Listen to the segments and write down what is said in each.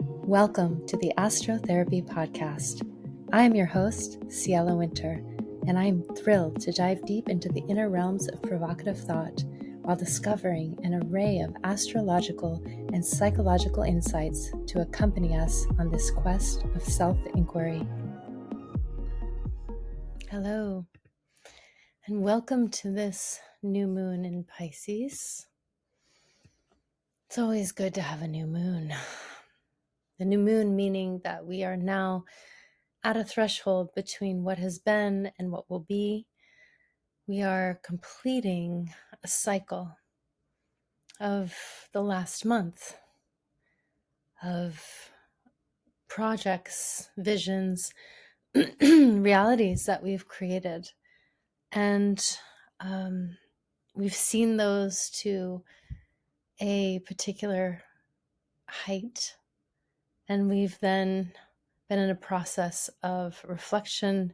Welcome to the Astrotherapy podcast. I am your host, Ciela Winter, and I am thrilled to dive deep into the inner realms of provocative thought while discovering an array of astrological and psychological insights to accompany us on this quest of self-inquiry. Hello, and welcome to this new moon in Pisces. It's always good to have a new moon. The new moon meaning that we are now at a threshold between what has been and what will be. We are completing a cycle of the last month of projects, visions, realities that we've created. And we've seen those to a particular height. And we've then been in a process of reflection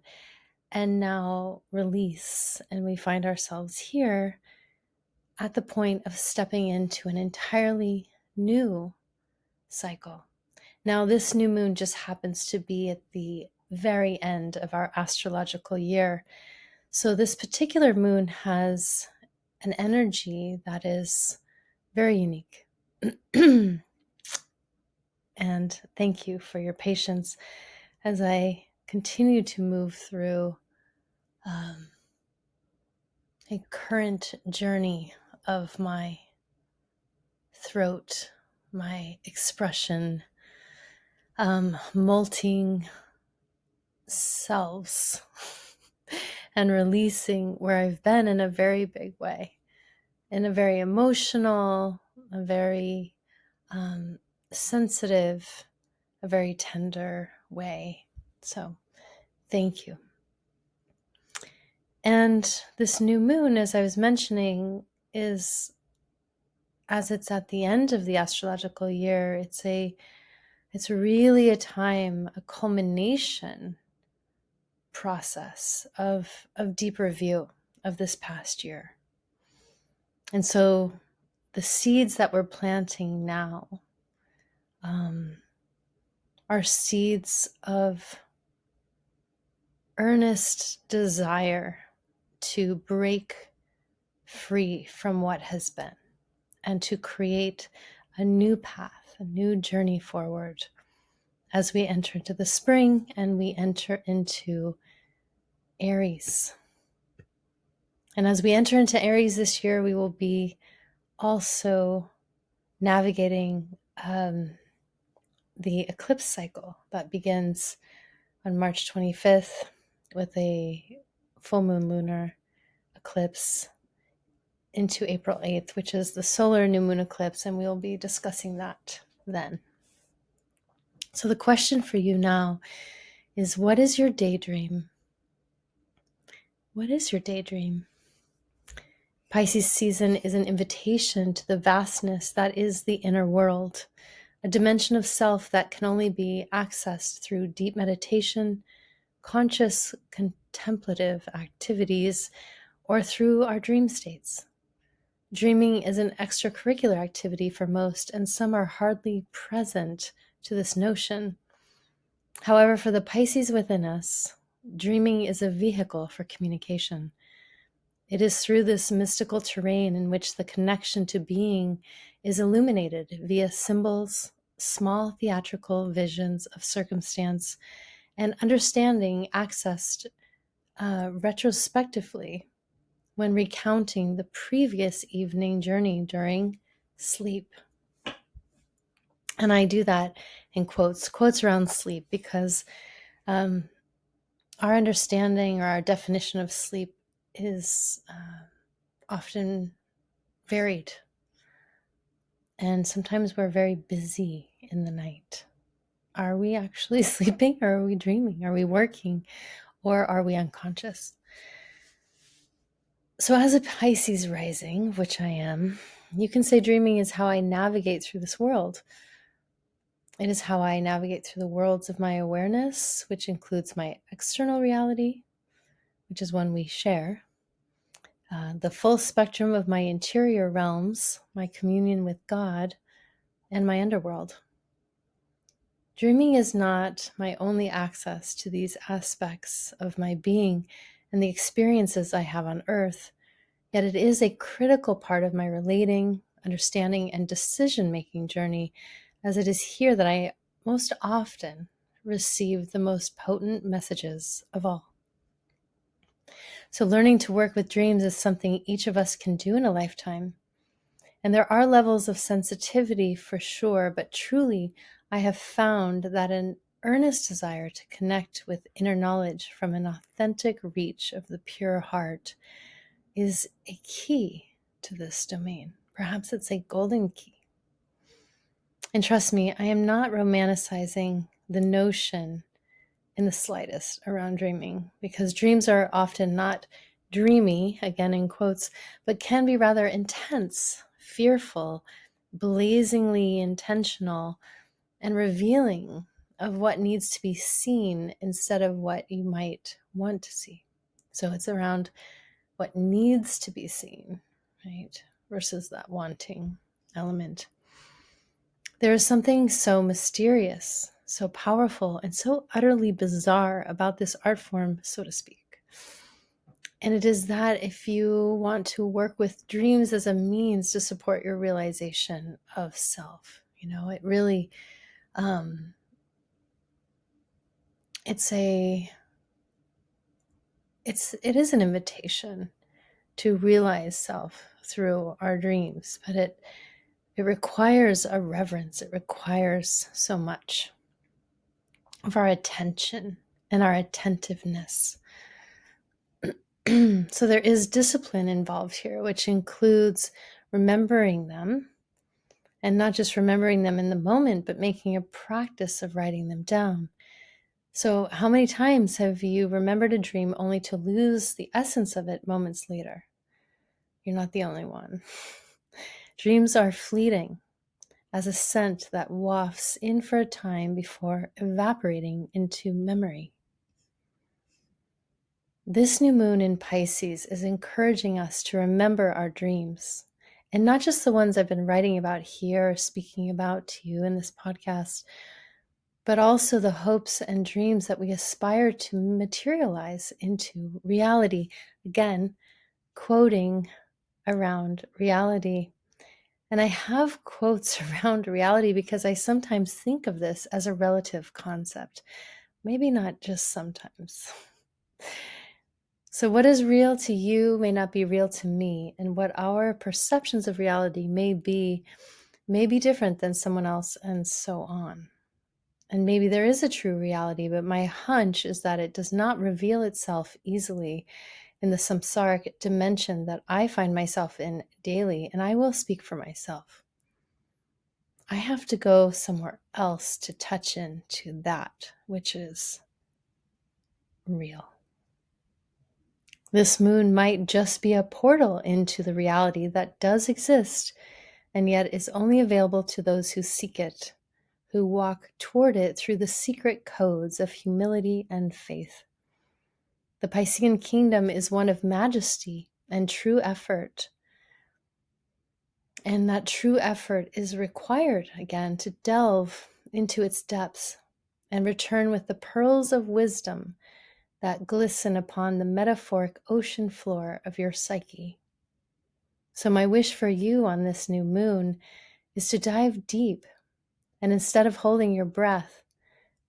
and now release. And we find ourselves here at the point of stepping into an entirely new cycle. Now, this new moon just happens to be at the very end of our astrological year. So this particular moon has an energy that is very unique. And thank you for your patience as I continue to move through a current journey of my throat, my expression, molting selves and releasing where I've been in a very big way, in a very emotional, a very sensitive, a very tender way. So thank you. And this new moon, as I was mentioning, is, as it's at the end of the astrological year, it's really a time, a culmination process of deep review of this past year. And so the seeds that we're planting now are seeds of earnest desire to break free from what has been and to create a new path, a new journey forward as we enter into the spring and we enter into Aries. And as we enter into Aries this year, we will be also navigating the eclipse cycle that begins on March 25th with a full moon lunar eclipse into April 8th, which is the solar new moon eclipse, and we'll be discussing that then. So the question for you now is, what is your daydream? What is your daydream? Pisces season is an invitation to the vastness that is the inner world, a dimension of self that can only be accessed through deep meditation, conscious contemplative activities, or through our dream states. Dreaming is an extracurricular activity for most, and some are hardly present to this notion. However, for the Pisces within us, dreaming is a vehicle for communication. It is through this mystical terrain in which the connection to being is illuminated via symbols, small theatrical visions of circumstance, and understanding accessed retrospectively when recounting the previous evening journey during sleep. And I do that in quotes around sleep, because our understanding or our definition of sleep is often varied. And sometimes we're very busy in the night. Are we actually sleeping, or are we dreaming? Are we working, or are we unconscious? So as a Pisces rising, which I am, you can say dreaming is how I navigate through this world. It is how I navigate through the worlds of my awareness, which includes my external reality, which is one we share, the full spectrum of my interior realms, my communion with God, and my underworld. Dreaming is not my only access to these aspects of my being and the experiences I have on earth, yet it is a critical part of my relating, understanding, and decision-making journey, as it is here that I most often receive the most potent messages of all. So learning to work with dreams is something each of us can do in a lifetime. And there are levels of sensitivity for sure, but truly, I have found that an earnest desire to connect with inner knowledge from an authentic reach of the pure heart is a key to this domain. Perhaps it's a golden key. And trust me, I am not romanticizing the notion in the slightest around dreaming, because dreams are often not dreamy, again in quotes, but can be rather intense, fearful, blazingly intentional, and revealing of what needs to be seen instead of what you might want to see. So it's around what needs to be seen, right? Versus that wanting element. There is something so mysterious, so powerful, and so utterly bizarre about this art form, so to speak. And it is that if you want to work with dreams as a means to support your realization of self, it really, it is an invitation to realize self through our dreams, but it requires a reverence. It requires so much of our attention and our attentiveness. So there is discipline involved here, which includes remembering them, and not just remembering them in the moment, but making a practice of writing them down. So how many times have you remembered a dream only to lose the essence of it moments later? You're not the only one. Dreams are fleeting, as a scent that wafts in for a time before evaporating into memory. This new moon in Pisces is encouraging us to remember our dreams, and not just the ones I've been writing about here or speaking about to you in this podcast, but also the hopes and dreams that we aspire to materialize into reality. Again, quoting around reality. And I have quotes around reality because I sometimes think of this as a relative concept. Maybe not just sometimes. So what is real to you may not be real to me, and what our perceptions of reality may be different than someone else, and so on. And maybe there is a true reality, but my hunch is that it does not reveal itself easily in the samsaric dimension that I find myself in daily, and I will speak for myself. I have to go somewhere else to touch into that which is real. This moon might just be a portal into the reality that does exist, and yet is only available to those who seek it, who walk toward it through the secret codes of humility and faith. The Piscean kingdom is one of majesty and true effort. And that true effort is required, again, to delve into its depths and return with the pearls of wisdom that glisten upon the metaphoric ocean floor of your psyche. So my wish for you on this new moon is to dive deep, and instead of holding your breath,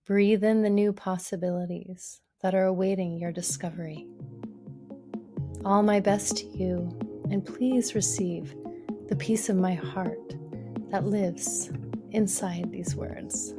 breathe in the new possibilities that are awaiting your discovery. All my best to you, and please receive the peace of my heart that lives inside these words.